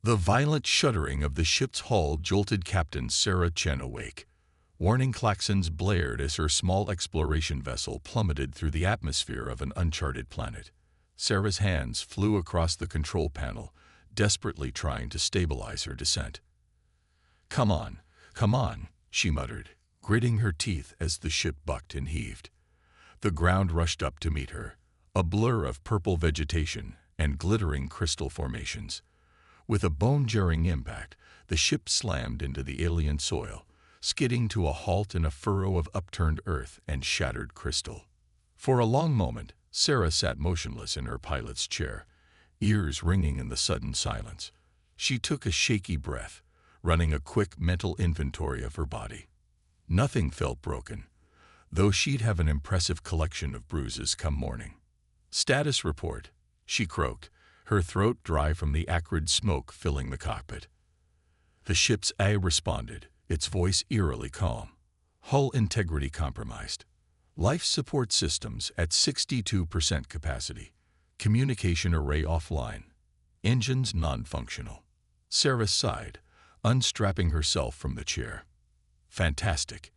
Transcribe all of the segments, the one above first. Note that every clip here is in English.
The violent shuddering of the ship's hull jolted Captain Sarah Chen awake. Warning klaxons blared as her small exploration vessel plummeted through the atmosphere of an uncharted planet. Sarah's hands flew across the control panel, desperately trying to stabilize her descent. Come on, she muttered, gritting her teeth as the ship bucked and heaved. The ground rushed up to meet her, a blur of purple vegetation and glittering crystal formations. With a bone-jarring impact, the ship slammed into the alien soil, skidding to a halt in a furrow of upturned earth and shattered crystal. For a long moment, Sarah sat motionless in her pilot's chair, ears ringing in the sudden silence. She took a shaky breath, running a quick mental inventory of her body. Nothing felt broken, though she'd have an impressive collection of bruises come morning. "Status report," she croaked, her throat dry from the acrid smoke filling the cockpit. The ship's A responded, its voice eerily calm. "Hull integrity compromised. Life support systems at 62% capacity. Communication array offline. Engines non-functional." Sarah sighed, unstrapping herself from the chair. "Fantastic.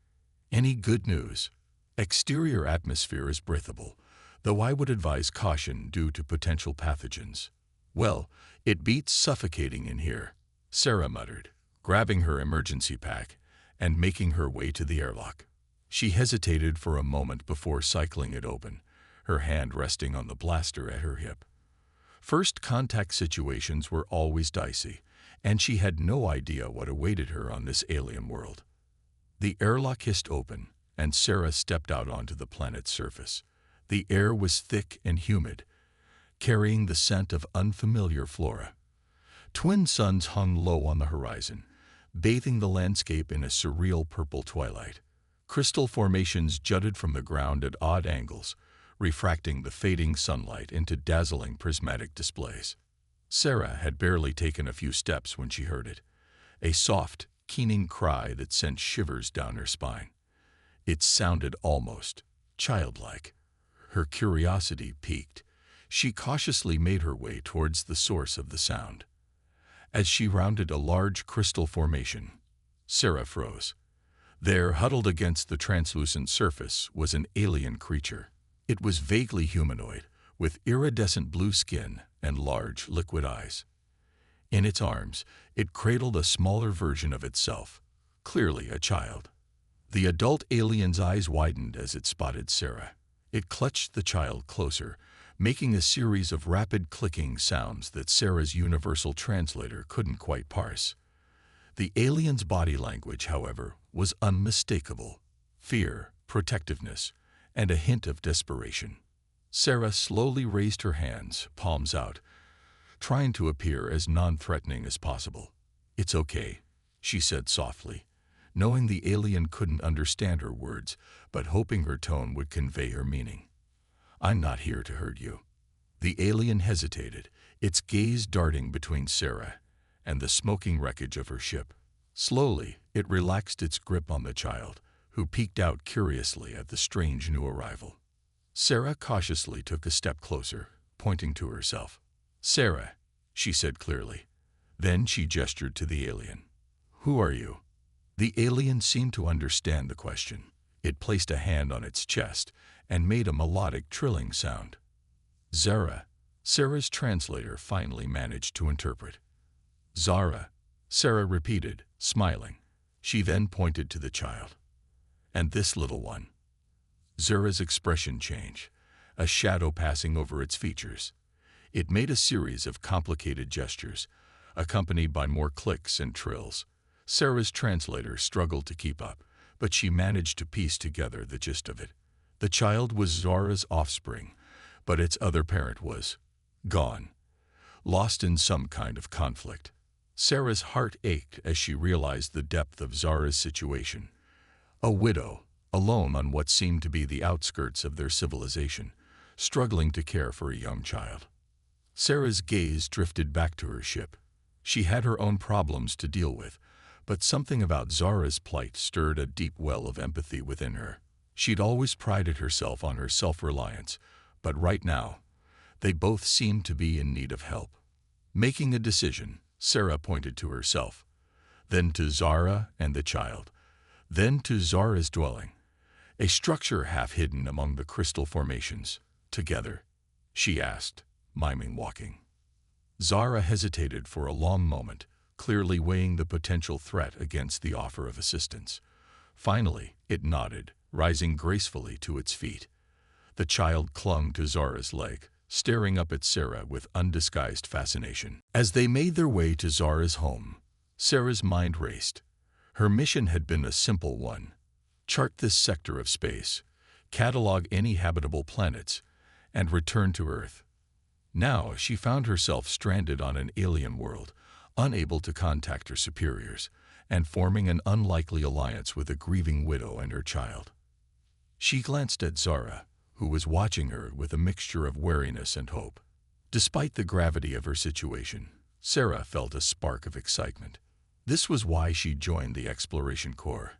Any good news?" "Exterior atmosphere is breathable, though I would advise caution due to potential pathogens." "Well, it beats suffocating in here," Sarah muttered, grabbing her emergency pack and making her way to the airlock. She hesitated for a moment before cycling it open, her hand resting on the blaster at her hip. First contact situations were always dicey, and she had no idea what awaited her on this alien world. The airlock hissed open, and Sarah stepped out onto the planet's surface. The air was thick and humid, carrying the scent of unfamiliar flora. Twin suns hung low on the horizon, bathing the landscape in a surreal purple twilight. Crystal formations jutted from the ground at odd angles, refracting the fading sunlight into dazzling prismatic displays. Sarah had barely taken a few steps when she heard it, a soft, keening cry that sent shivers down her spine. It sounded almost childlike. Her curiosity piqued. She cautiously made her way towards the source of the sound. As she rounded a large crystal formation, Sarah froze. There, huddled against the translucent surface, was an alien creature. It was vaguely humanoid, with iridescent blue skin and large, liquid eyes. In its arms, it cradled a smaller version of itself, clearly a child. The adult alien's eyes widened as it spotted Sarah. It clutched the child closer, making a series of rapid clicking sounds that Sarah's universal translator couldn't quite parse. The alien's body language, however, was unmistakable: fear, protectiveness, and a hint of desperation. Sarah slowly raised her hands, palms out, trying to appear as non-threatening as possible. "It's okay," she said softly, knowing the alien couldn't understand her words, but hoping her tone would convey her meaning. "I'm not here to hurt you." The alien hesitated, its gaze darting between Sarah and the smoking wreckage of her ship. Slowly, it relaxed its grip on the child, who peeked out curiously at the strange new arrival. Sarah cautiously took a step closer, pointing to herself. "Sarah," she said clearly. Then she gestured to the alien. "Who are you?" The alien seemed to understand the question. It placed a hand on its chest and made a melodic trilling sound. "Zara," Sarah's translator finally managed to interpret. "Zara," Sarah repeated, smiling. She then pointed to the child. "And this little one?" Zara's expression changed, a shadow passing over its features. It made a series of complicated gestures, accompanied by more clicks and trills. Sarah's translator struggled to keep up, but she managed to piece together the gist of it. The child was Zara's offspring, but its other parent was gone, lost in some kind of conflict. Sarah's heart ached as she realized the depth of Zara's situation. A widow, alone on what seemed to be the outskirts of their civilization, struggling to care for a young child. Sarah's gaze drifted back to her ship. She had her own problems to deal with, but something about Zara's plight stirred a deep well of empathy within her. She'd always prided herself on her self-reliance, but right now, they both seemed to be in need of help. Making a decision, Sarah pointed to herself, then to Zara and the child, then to Zara's dwelling, a structure half hidden among the crystal formations. Together, she asked, miming walking. Zara hesitated for a long moment, clearly weighing the potential threat against the offer of assistance. Finally, it nodded, rising gracefully to its feet. The child clung to Zara's leg, staring up at Sarah with undisguised fascination. As they made their way to Zara's home, Sarah's mind raced. Her mission had been a simple one: chart this sector of space, catalog any habitable planets, and return to Earth. Now she found herself stranded on an alien world, unable to contact her superiors, and forming an unlikely alliance with a grieving widow and her child. She glanced at Zara, who was watching her with a mixture of wariness and hope. Despite the gravity of her situation, Sarah felt a spark of excitement. This was why she joined the Exploration Corps.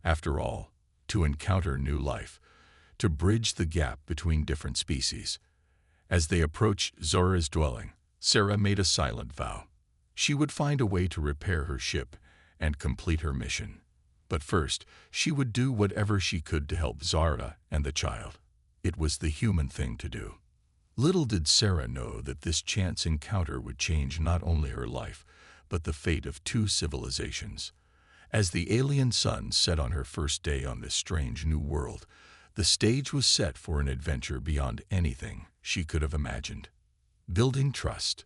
After all, to encounter new life, to bridge the gap between different species. As they approached Zara's dwelling, Sarah made a silent vow. She would find a way to repair her ship and complete her mission. But first, she would do whatever she could to help Zara and the child. It was the human thing to do. Little did Sarah know that this chance encounter would change not only her life, but the fate of two civilizations. As the alien sun set on her first day on this strange new world, the stage was set for an adventure beyond anything she could have imagined. Building trust.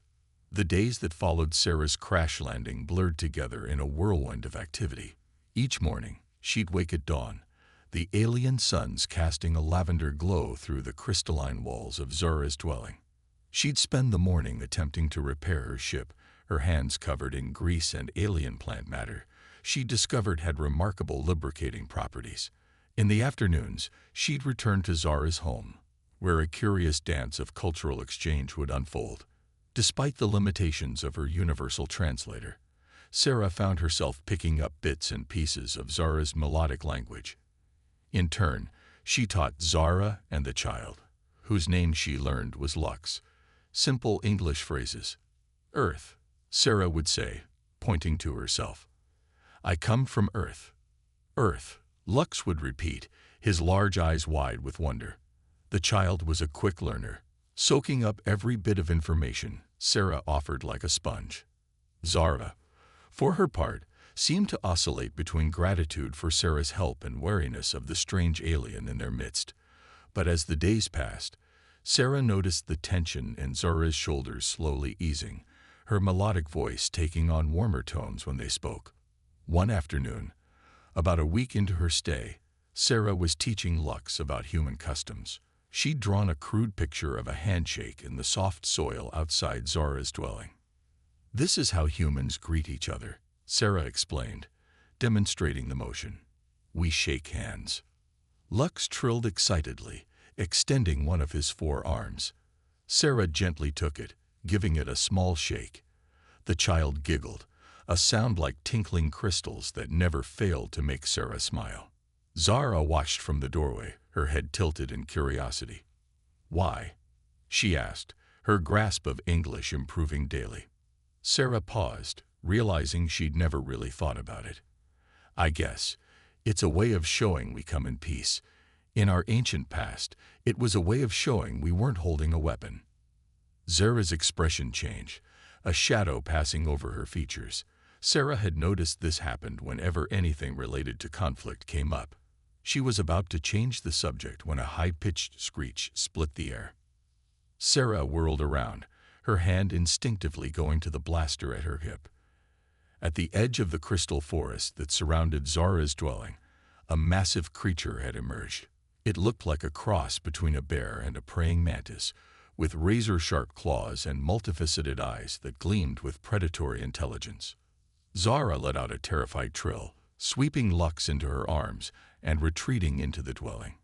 The days that followed Sarah's crash landing blurred together in a whirlwind of activity. Each morning, she'd wake at dawn, the alien suns casting a lavender glow through the crystalline walls of Zara's dwelling. She'd spend the morning attempting to repair her ship, her hands covered in grease and alien plant matter she discovered had remarkable lubricating properties. In the afternoons, she'd return to Zara's home, where a curious dance of cultural exchange would unfold. Despite the limitations of her universal translator, Sarah found herself picking up bits and pieces of Zara's melodic language. In turn, she taught Zara and the child, whose name she learned was Lux, simple English phrases. Earth, Sarah would say, pointing to herself. I come from Earth. Earth, Lux would repeat, his large eyes wide with wonder. The child was a quick learner, soaking up every bit of information Sarah offered like a sponge. Zara, for her part, seemed to oscillate between gratitude for Sarah's help and wariness of the strange alien in their midst. But as the days passed, Sarah noticed the tension in Zara's shoulders slowly easing, her melodic voice taking on warmer tones when they spoke. One afternoon, about a week into her stay, Sarah was teaching Lux about human customs. She'd drawn a crude picture of a handshake in the soft soil outside Zara's dwelling. This is how humans greet each other, Sarah explained, demonstrating the motion. We shake hands. Lux trilled excitedly, extending one of his forearms. Sarah gently took it, giving it a small shake. The child giggled, a sound like tinkling crystals that never failed to make Sarah smile. Zara watched from the doorway, her head tilted in curiosity. Why? She asked, her grasp of English improving daily. Sarah paused, realizing she'd never really thought about it. I guess it's a way of showing we come in peace. In our ancient past, it was a way of showing we weren't holding a weapon. Zara's expression changed, a shadow passing over her features. Sarah had noticed this happened whenever anything related to conflict came up. She was about to change the subject when a high-pitched screech split the air. Sarah whirled around, her hand instinctively going to the blaster at her hip. At the edge of the crystal forest that surrounded Zara's dwelling, a massive creature had emerged. It looked like a cross between a bear and a praying mantis, with razor-sharp claws and multifaceted eyes that gleamed with predatory intelligence. Zara let out a terrified trill, sweeping Lux into her arms and retreating into the dwelling.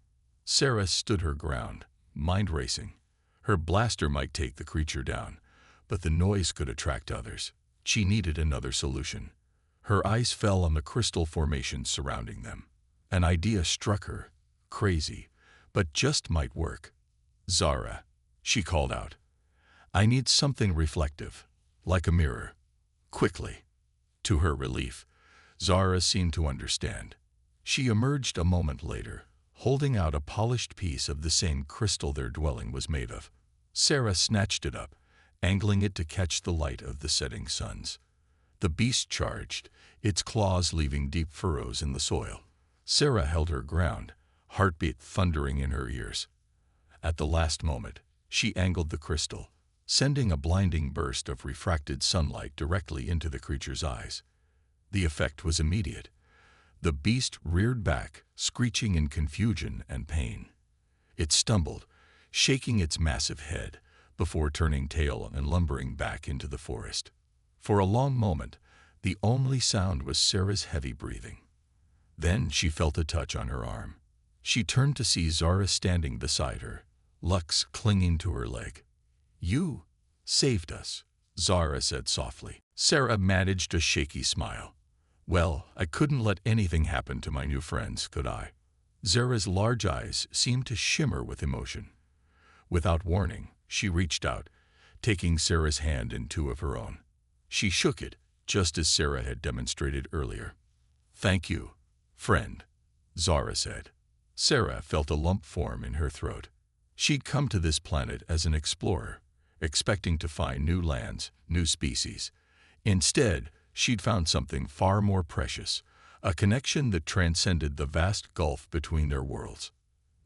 Sarah stood her ground, mind racing. Her blaster might take the creature down, but the noise could attract others. She needed another solution. Her eyes fell on the crystal formations surrounding them. An idea struck her, crazy, but just might work. Zara, she called out. I need something reflective, like a mirror. quickly. To her relief, Zara seemed to understand. She emerged a moment later, holding out a polished piece of the same crystal their dwelling was made of. Sarah snatched it up, angling it to catch the light of the setting suns. The beast charged, its claws leaving deep furrows in the soil. Sarah held her ground, heartbeat thundering in her ears. At the last moment, she angled the crystal, sending a blinding burst of refracted sunlight directly into the creature's eyes. The effect was immediate. The beast reared back, screeching in confusion and pain. It stumbled, shaking its massive head, before turning tail and lumbering back into the forest. For a long moment, the only sound was Sarah's heavy breathing. Then she felt a touch on her arm. She turned to see Zara standing beside her, Lux clinging to her leg. "You saved us," Zara said softly. Sarah managed a shaky smile. "Well, I couldn't let anything happen to my new friends, could I?" Zara's large eyes seemed to shimmer with emotion. Without warning, she reached out, taking Sarah's hand in two of her own. She shook it, just as Sarah had demonstrated earlier. "Thank you, friend," Zara said. Sarah felt a lump form in her throat. She'd come to this planet as an explorer, expecting to find new lands, new species. Instead, she'd found something far more precious, a connection that transcended the vast gulf between their worlds.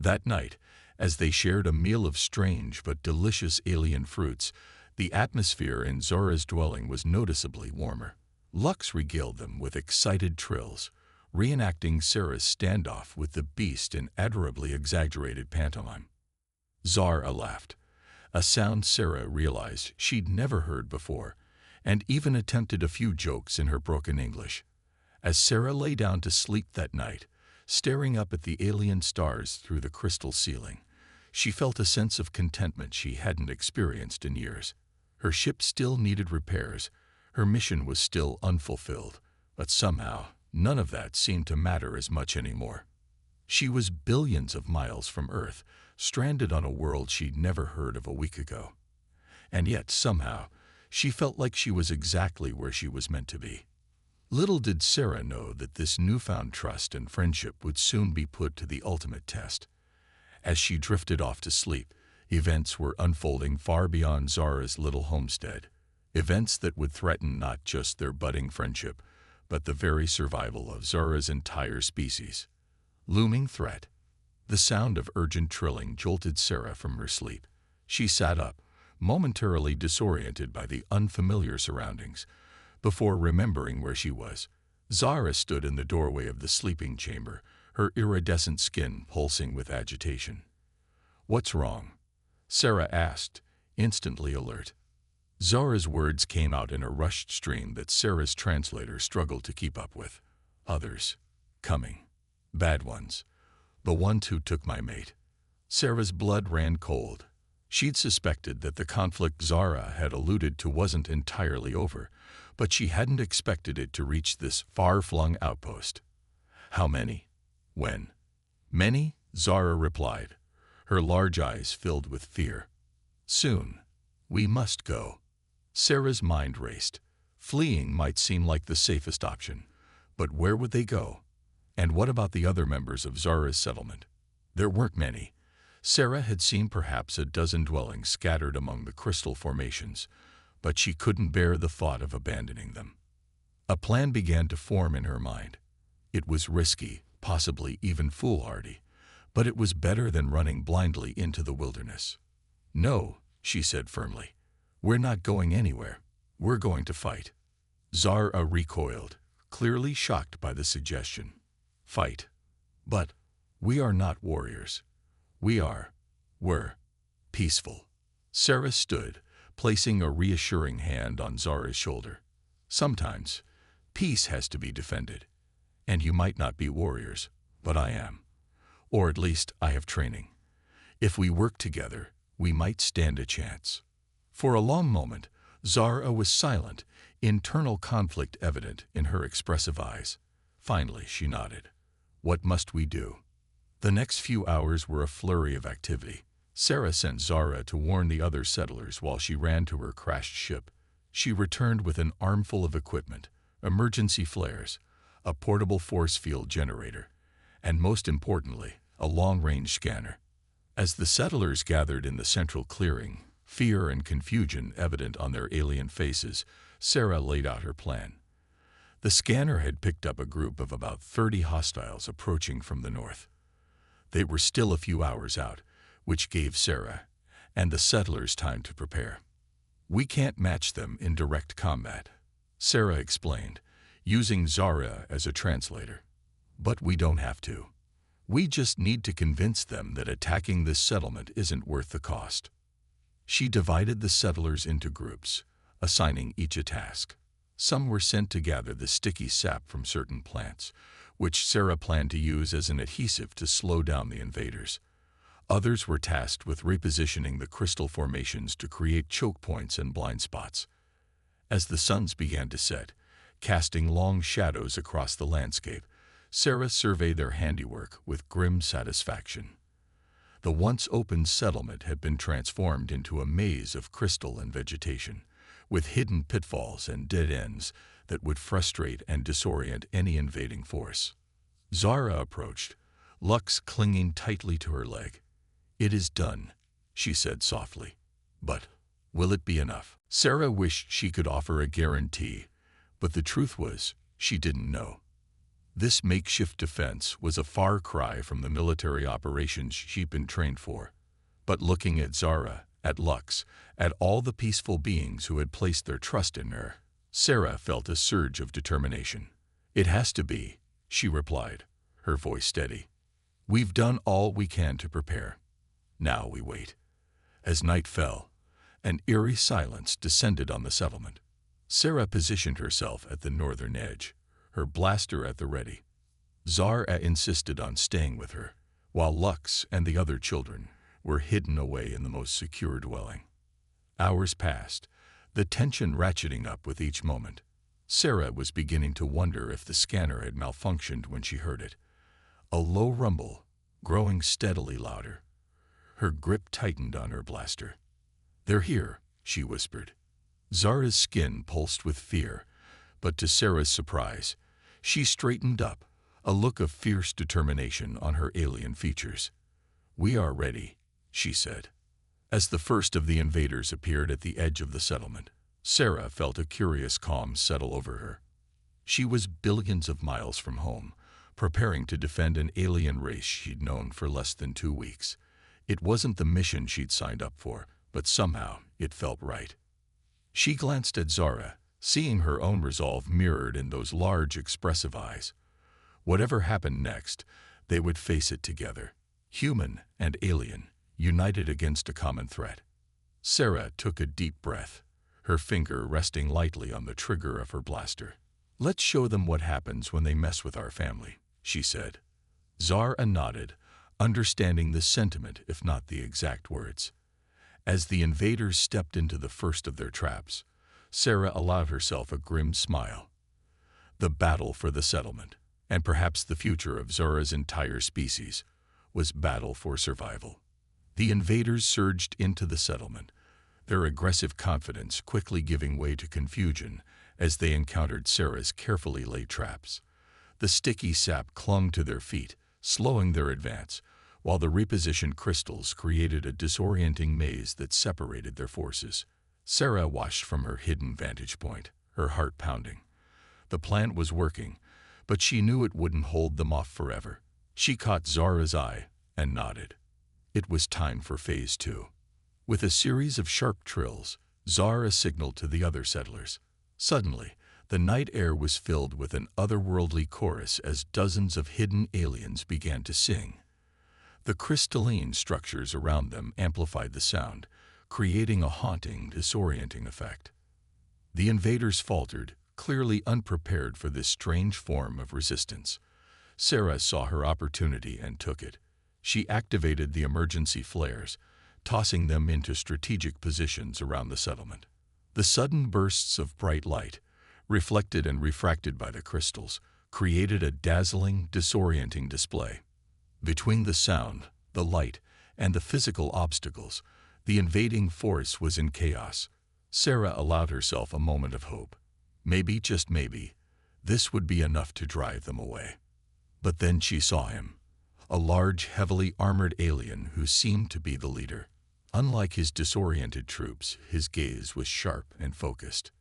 That night, as they shared a meal of strange but delicious alien fruits, the atmosphere in Zara's dwelling was noticeably warmer. Lux regaled them with excited trills, reenacting Sarah's standoff with the beast in admirably exaggerated pantomime. Zara laughed, a sound Sarah realized she'd never heard before, and even attempted a few jokes in her broken English. As Sarah lay down to sleep that night, staring up at the alien stars through the crystal ceiling, she felt a sense of contentment she hadn't experienced in years. Her ship still needed repairs, her mission was still unfulfilled, but somehow none of that seemed to matter as much anymore. She was billions of miles from Earth, stranded on a world she'd never heard of a week ago. And yet, somehow, she felt like she was exactly where she was meant to be. Little did Sarah know that this newfound trust and friendship would soon be put to the ultimate test. As she drifted off to sleep, events were unfolding far beyond Zara's little homestead, events that would threaten not just their budding friendship, but the very survival of Zara's entire species. Looming threat. The sound of urgent trilling jolted Sarah from her sleep. She sat up, momentarily disoriented by the unfamiliar surroundings. Before remembering where she was, Zara stood in the doorway of the sleeping chamber, her iridescent skin pulsing with agitation. "What's wrong?" Sarah asked, instantly alert. Zara's words came out in a rushed stream that Sarah's translator struggled to keep up with. "Others. Coming. Bad ones. The ones who took my mate." Sarah's blood ran cold. She'd suspected that the conflict Zara had alluded to wasn't entirely over, but she hadn't expected it to reach this far-flung outpost. "How many? When?" "Many," Zara replied, her large eyes filled with fear. "Soon. We must go." Sarah's mind raced. Fleeing might seem like the safest option, but where would they go? And what about the other members of Zara's settlement? There weren't many. Sarah had seen perhaps a dozen dwellings scattered among the crystal formations, but she couldn't bear the thought of abandoning them. A plan began to form in her mind. It was risky, possibly even foolhardy, but it was better than running blindly into the wilderness. "No," she said firmly. "We're not going anywhere. We're going to fight." Zara recoiled, clearly shocked by the suggestion. "Fight? But we are not warriors. We're peaceful." Sarah stood, placing a reassuring hand on Zara's shoulder. "Sometimes, peace has to be defended. And you might not be warriors, but I am. Or at least I have training. If we work together, we might stand a chance." For a long moment, Zara was silent, internal conflict evident in her expressive eyes. Finally, she nodded. "What must we do?" The next few hours were a flurry of activity. Sarah sent Zara to warn the other settlers while she ran to her crashed ship. she returned with an armful of equipment, emergency flares, a portable force field generator, and most importantly, a long-range scanner. As the settlers gathered in the central clearing, fear and confusion evident on their alien faces, Sarah laid out her plan. The scanner had picked up a group of about 30 hostiles approaching from the north. They were still a few hours out, which gave Sarah and the settlers time to prepare. "We can't match them in direct combat," Sarah explained, using Zara as a translator. "But we don't have to. We just need to convince them that attacking this settlement isn't worth the cost." She divided the settlers into groups, assigning each a task. Some were sent to gather the sticky sap from certain plants, which Sarah planned to use as an adhesive to slow down the invaders. Others were tasked with repositioning the crystal formations to create choke points and blind spots. As the suns began to set, casting long shadows across the landscape, Sarah surveyed their handiwork with grim satisfaction. The once open settlement had been transformed into a maze of crystal and vegetation, with hidden pitfalls and dead ends that would frustrate and disorient any invading force. Zara approached, Lux clinging tightly to her leg. "It is done," she said softly. "But will it be enough?" Sarah wished she could offer a guarantee, but the truth was, she didn't know. This makeshift defense was a far cry from the military operations she'd been trained for. But looking at Zara, at Lux, at all the peaceful beings who had placed their trust in her, Sarah felt a surge of determination. "It has to be," she replied, her voice steady. "We've done all we can to prepare. Now we wait." As night fell, an eerie silence descended on the settlement. Sarah positioned herself at the northern edge, her blaster at the ready. Zara insisted on staying with her, while Lux and the other children were hidden away in the most secure dwelling. Hours passed, the tension ratcheting up with each moment. Sarah was beginning to wonder if the scanner had malfunctioned when she heard it. A low rumble, growing steadily louder. Her grip tightened on her blaster. "They're here," she whispered. Zara's skin pulsed with fear, but to Sarah's surprise, she straightened up, a look of fierce determination on her alien features. "We are ready," she said. As the first of the invaders appeared at the edge of the settlement, Sarah felt a curious calm settle over her. She was billions of miles from home, preparing to defend an alien race she'd known for less than 2 weeks. It wasn't the mission she'd signed up for, but somehow it felt right. She glanced at Zara, seeing her own resolve mirrored in those large, expressive eyes. Whatever happened next, they would face it together, human and alien, united against a common threat. Sarah took a deep breath, her finger resting lightly on the trigger of her blaster. "Let's show them what happens when they mess with our family," she said. Zara nodded, understanding the sentiment if not the exact words. As the invaders stepped into the first of their traps, Sarah allowed herself a grim smile. The battle for the settlement, and perhaps the future of Zara's entire species, was battle for survival. The invaders surged into the settlement, their aggressive confidence quickly giving way to confusion as they encountered Sarah's carefully laid traps. The sticky sap clung to their feet, slowing their advance, while the repositioned crystals created a disorienting maze that separated their forces. Sarah watched from her hidden vantage point, her heart pounding. The plan was working, but she knew it wouldn't hold them off forever. She caught Zara's eye and nodded. It was time for Phase 2. With a series of sharp trills, Zara signaled to the other settlers. Suddenly, the night air was filled with an otherworldly chorus as dozens of hidden aliens began to sing. The crystalline structures around them amplified the sound, creating a haunting, disorienting effect. The invaders faltered, clearly unprepared for this strange form of resistance. Sarah saw her opportunity and took it. She activated the emergency flares, tossing them into strategic positions around the settlement. The sudden bursts of bright light, reflected and refracted by the crystals, created a dazzling, disorienting display. Between the sound, the light, and the physical obstacles, the invading force was in chaos. Sarah allowed herself a moment of hope. Maybe, just maybe, this would be enough to drive them away. But then she saw him, a large, heavily armored alien who seemed to be the leader. Unlike his disoriented troops, his gaze was sharp and focused.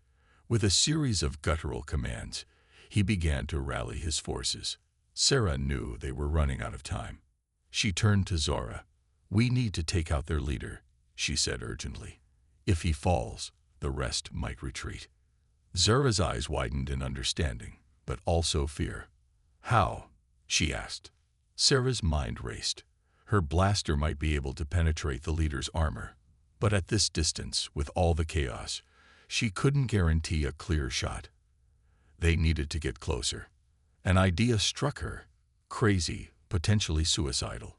With a series of guttural commands, he began to rally his forces. Sarah knew they were running out of time. She turned to Zora. "We need to take out their leader," she said urgently. "If he falls, the rest might retreat." Zora's eyes widened in understanding, but also fear. "How?" she asked. Sarah's mind raced. Her blaster might be able to penetrate the leader's armor, but at this distance, with all the chaos, she couldn't guarantee a clear shot. They needed to get closer. An idea struck her. Crazy, potentially suicidal,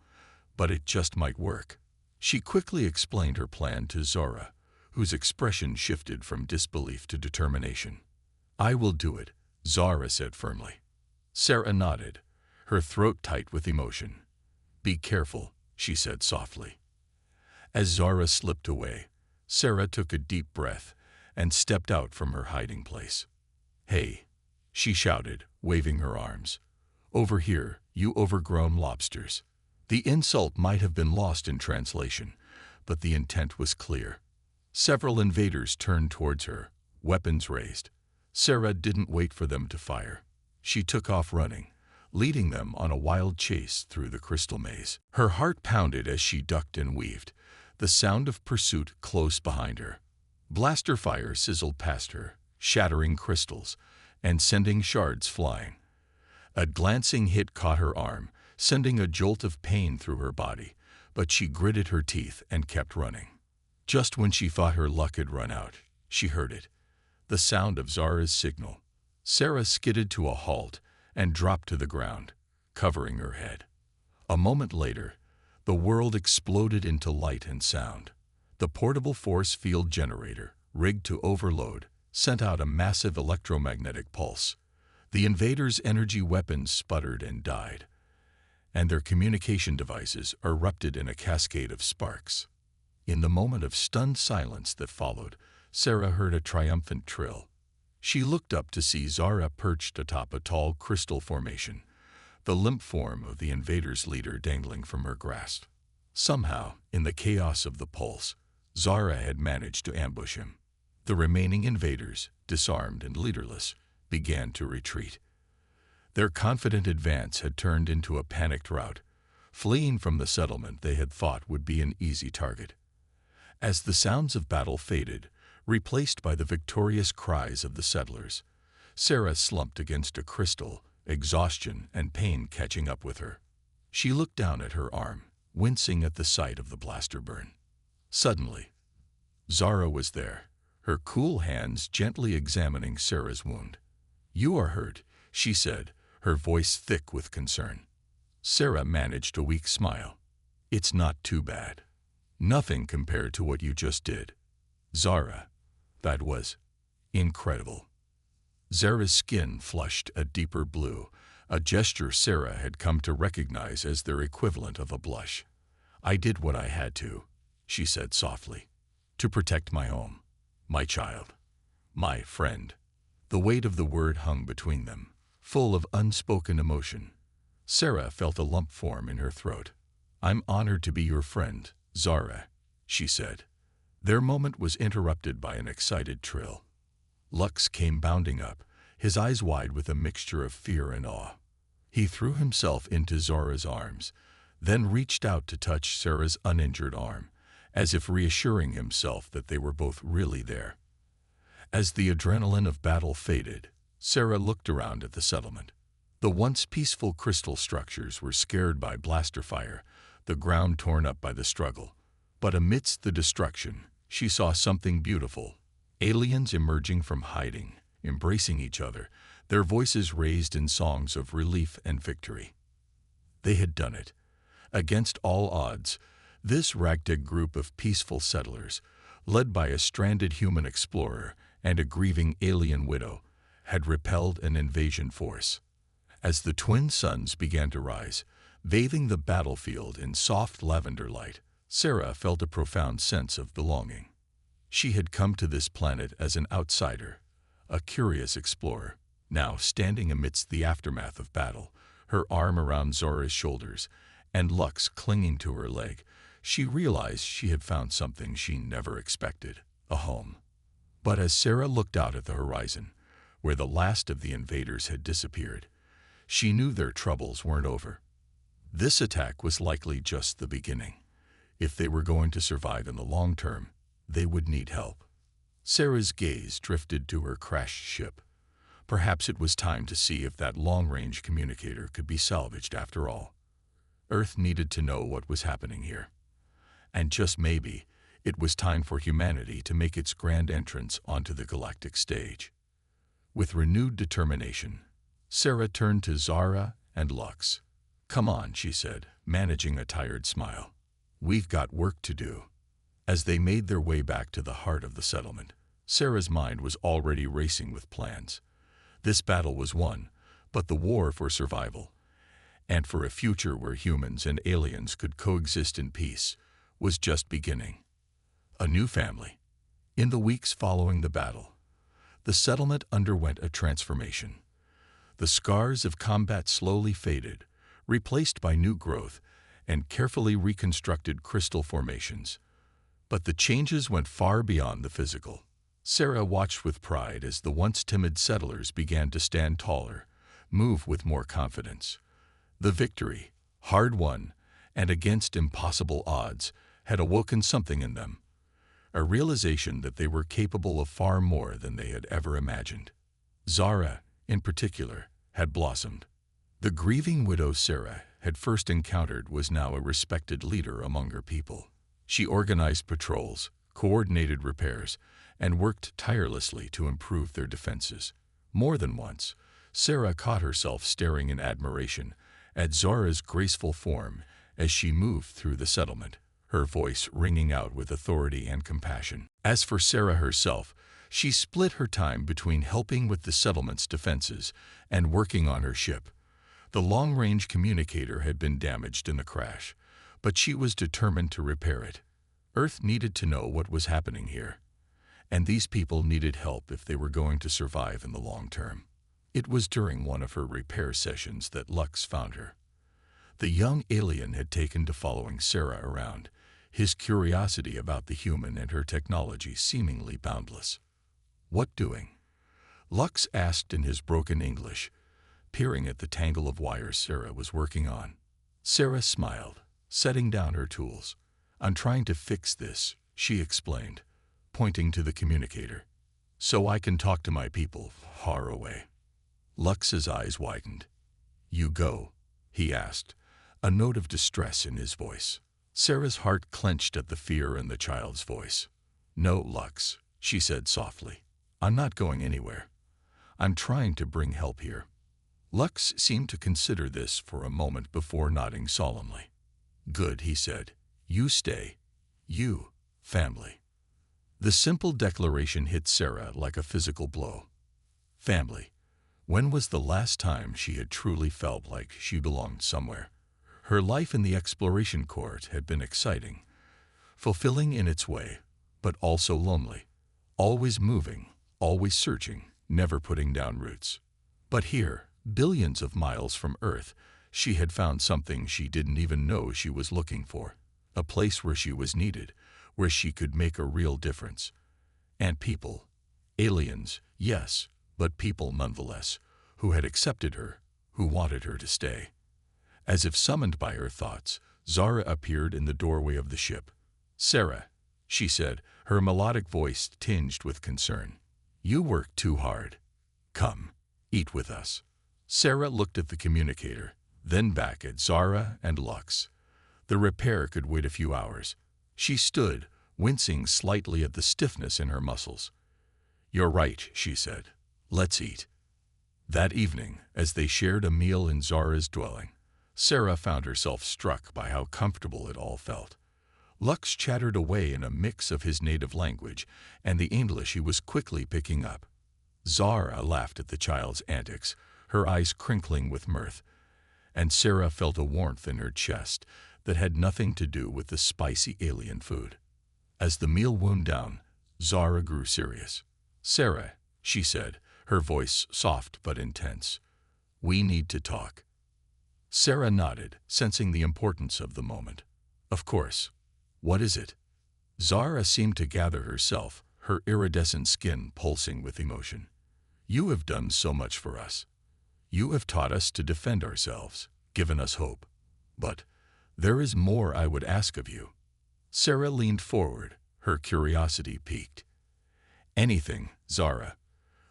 but it just might work. She quickly explained her plan to Zora, whose expression shifted from disbelief to determination. "I will do it," Zora said firmly. Sarah nodded, her throat tight with emotion. "Be careful," she said softly. As Zora slipped away, Sarah took a deep breath and stepped out from her hiding place. "Hey," she shouted, waving her arms. "Over here, you overgrown lobsters." The insult might have been lost in translation, but the intent was clear. Several invaders turned towards her, weapons raised. Sarah didn't wait for them to fire. She took off running, leading them on a wild chase through the crystal maze. Her heart pounded as she ducked and weaved, the sound of pursuit close behind her. Blaster fire sizzled past her, shattering crystals and sending shards flying. A glancing hit caught her arm, sending a jolt of pain through her body, but she gritted her teeth and kept running. Just when she thought her luck had run out, she heard it, the sound of Zora's signal. Sarah skidded to a halt and dropped to the ground, covering her head. A moment later, the world exploded into light and sound. The portable force field generator, rigged to overload, sent out a massive electromagnetic pulse. The invaders' energy weapons sputtered and died, and their communication devices erupted in a cascade of sparks. In the moment of stunned silence that followed, Sarah heard a triumphant trill. She looked up to see Zora perched atop a tall crystal formation, the limp form of the invaders' leader dangling from her grasp. Somehow, in the chaos of the pulse, Zora had managed to ambush him. The remaining invaders, disarmed and leaderless, began to retreat. Their confident advance had turned into a panicked rout, fleeing from the settlement they had thought would be an easy target. As the sounds of battle faded, replaced by the victorious cries of the settlers, Sarah slumped against a crystal, exhaustion and pain catching up with her. She looked down at her arm, wincing at the sight of the blaster burn. Suddenly, Zora was there, her cool hands gently examining Sarah's wound. "You are hurt," she said, her voice thick with concern. Sarah managed a weak smile. "It's not too bad. Nothing compared to what you just did. Zora, that was incredible." Zora's skin flushed a deeper blue, a gesture Sarah had come to recognize as their equivalent of a blush. "I did what I had to," she said softly, "to protect my home, my child, my friend." The weight of the word hung between them, full of unspoken emotion. Sarah felt a lump form in her throat. "I'm honored to be your friend, Zora," she said. Their moment was interrupted by an excited trill. Lux came bounding up, his eyes wide with a mixture of fear and awe. He threw himself into Zora's arms, then reached out to touch Sarah's uninjured arm, as if reassuring himself that they were both really there. As the adrenaline of battle faded, Sarah looked around at the settlement. The once peaceful crystal structures were scared by blaster fire, the ground torn up by the struggle. But amidst the destruction, she saw something beautiful. Aliens emerging from hiding, embracing each other, their voices raised in songs of relief and victory. They had done it. Against all odds, this ragtag group of peaceful settlers, led by a stranded human explorer and a grieving alien widow, had repelled an invasion force. As the twin suns began to rise, bathing the battlefield in soft lavender light, Sarah felt a profound sense of belonging. She had come to this planet as an outsider, a curious explorer. Now, standing amidst the aftermath of battle, her arm around Zora's shoulders and Lux clinging to her leg, she realized she had found something she never expected, a home. But as Sarah looked out at the horizon, where the last of the invaders had disappeared, she knew their troubles weren't over. This attack was likely just the beginning. If they were going to survive in the long term, they would need help. Sarah's gaze drifted to her crashed ship. Perhaps it was time to see if that long-range communicator could be salvaged after all. Earth needed to know what was happening here. And just maybe, it was time for humanity to make its grand entrance onto the galactic stage. With renewed determination, Sarah turned to Zara and Lux. "Come on," she said, managing a tired smile. "We've got work to do." As they made their way back to the heart of the settlement, Sarah's mind was already racing with plans. This battle was won, but the war for survival, and for a future where humans and aliens could coexist in peace, was just beginning. A new family. In the weeks following the battle, the settlement underwent a transformation. The scars of combat slowly faded, replaced by new growth and carefully reconstructed crystal formations. But the changes went far beyond the physical. Sarah watched with pride as the once timid settlers began to stand taller, move with more confidence. The victory, hard won, and against impossible odds, had awoken something in them, a realization that they were capable of far more than they had ever imagined. Zara, in particular, had blossomed. The grieving widow Sarah had first encountered was now a respected leader among her people. She organized patrols, coordinated repairs, and worked tirelessly to improve their defenses. More than once, Sarah caught herself staring in admiration at Zara's graceful form as she moved through the settlement, her voice ringing out with authority and compassion. As for Sarah herself, she split her time between helping with the settlement's defenses and working on her ship. The long-range communicator had been damaged in the crash, but she was determined to repair it. Earth needed to know what was happening here, and these people needed help if they were going to survive in the long term. It was during one of her repair sessions that Lux found her. The young alien had taken to following Sarah around, his curiosity about the human and her technology seemingly boundless. "What doing?" Lux asked in his broken English, peering at the tangle of wires Sarah was working on. Sarah smiled, setting down her tools. "I'm trying to fix this," she explained, pointing to the communicator, "so I can talk to my people far away." Lux's eyes widened. "You go?" he asked, a note of distress in his voice. Sarah's heart clenched at the fear in the child's voice. "No, Lux," she said softly. "I'm not going anywhere. I'm trying to bring help here." Lux seemed to consider this for a moment before nodding solemnly. "Good," he said. "You stay. You, family." The simple declaration hit Sarah like a physical blow. Family. When was the last time she had truly felt like she belonged somewhere? Her life in the exploration court had been exciting, fulfilling in its way, but also lonely. Always moving, always searching, never putting down roots. But here, billions of miles from Earth, she had found something she didn't even know she was looking for. A place where she was needed, where she could make a real difference. And people. Aliens, yes, but people nonetheless, who had accepted her, who wanted her to stay. As if summoned by her thoughts, Zara appeared in the doorway of the ship. "Sarah," she said, her melodic voice tinged with concern. "You work too hard. Come, eat with us." Sarah looked at the communicator, then back at Zara and Lux. The repair could wait a few hours. She stood, wincing slightly at the stiffness in her muscles. "You're right," she said. "Let's eat." That evening, as they shared a meal in Zara's dwelling, Sarah found herself struck by how comfortable it all felt. Lux chattered away in a mix of his native language and the English he was quickly picking up. Zara laughed at the child's antics, her eyes crinkling with mirth, and Sarah felt a warmth in her chest that had nothing to do with the spicy alien food. As the meal wound down, Zara grew serious. "Sarah," she said, her voice soft but intense, "we need to talk." Sarah nodded, sensing the importance of the moment. "Of course. What is it?" Zara seemed to gather herself, her iridescent skin pulsing with emotion. "You have done so much for us. You have taught us to defend ourselves, given us hope. But there is more I would ask of you." Sarah leaned forward, her curiosity piqued. "Anything, Zara.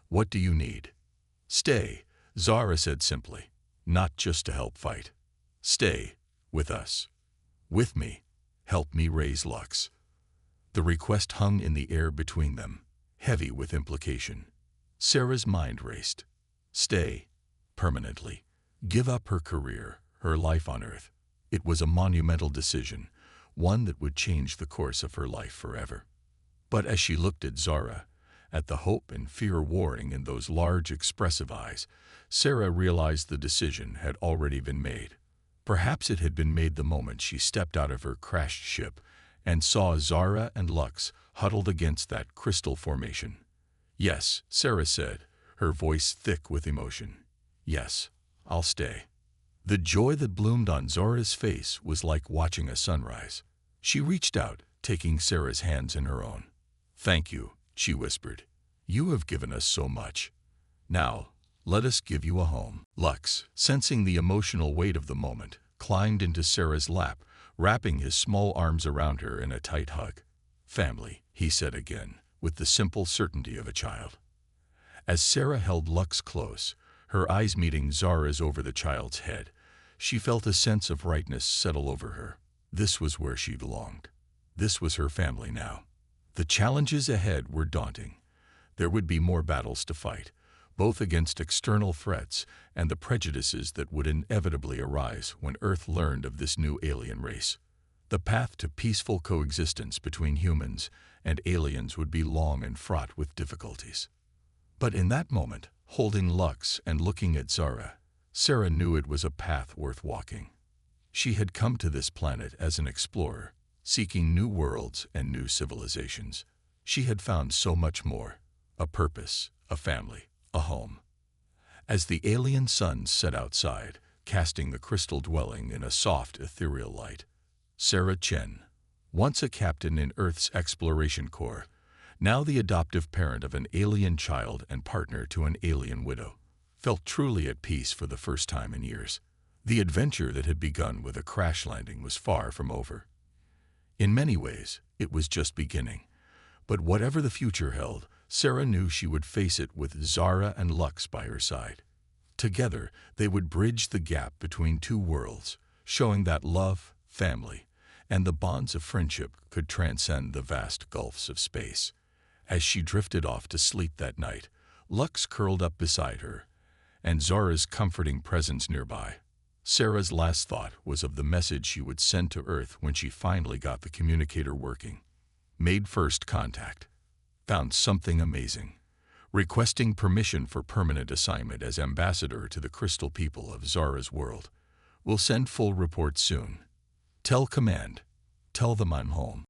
What do you need?" "Stay," Zara said simply, "not just to help fight. Stay with us. With me. Help me raise Lux." The request hung in the air between them, heavy with implication. Sarah's mind raced. Stay. Permanently. Give up her career, her life on Earth. It was a monumental decision, one that would change the course of her life forever. But as she looked at Zara, at the hope and fear warring in those large, expressive eyes, Sarah realized the decision had already been made. Perhaps it had been made the moment she stepped out of her crashed ship and saw Zara and Lux huddled against that crystal formation. "Yes," Sarah said, her voice thick with emotion. "Yes, I'll stay." The joy that bloomed on Zara's face was like watching a sunrise. She reached out, taking Sarah's hands in her own. "Thank you," she whispered. "You have given us so much. Now, let us give you a home." Lux, sensing the emotional weight of the moment, climbed into Sarah's lap, wrapping his small arms around her in a tight hug. "Family," he said again, with the simple certainty of a child. As Sarah held Lux close, her eyes meeting Zara's over the child's head, she felt a sense of rightness settle over her. This was where she belonged. This was her family now. The challenges ahead were daunting. There would be more battles to fight, both against external threats and the prejudices that would inevitably arise when Earth learned of this new alien race. The path to peaceful coexistence between humans and aliens would be long and fraught with difficulties. But in that moment, holding Lux and looking at Zara, Sarah knew it was a path worth walking. She had come to this planet as an explorer, seeking new worlds and new civilizations. She had found so much more: a purpose, a family, a home. As the alien sun set outside, casting the crystal dwelling in a soft, ethereal light, Sarah Chen, once a captain in Earth's Exploration Corps, now the adoptive parent of an alien child and partner to an alien widow, felt truly at peace for the first time in years. The adventure that had begun with a crash landing was far from over. In many ways, it was just beginning. But whatever the future held, Sarah knew she would face it with Zara and Lux by her side. Together, they would bridge the gap between two worlds, showing that love, family, and the bonds of friendship could transcend the vast gulfs of space. As she drifted off to sleep that night, Lux curled up beside her, and Zara's comforting presence nearby. Sarah's last thought was of the message she would send to Earth when she finally got the communicator working. Made first contact. Found something amazing. Requesting permission for permanent assignment as ambassador to the crystal people of Zara's world. Will send full report soon. Tell command. Tell them I'm home.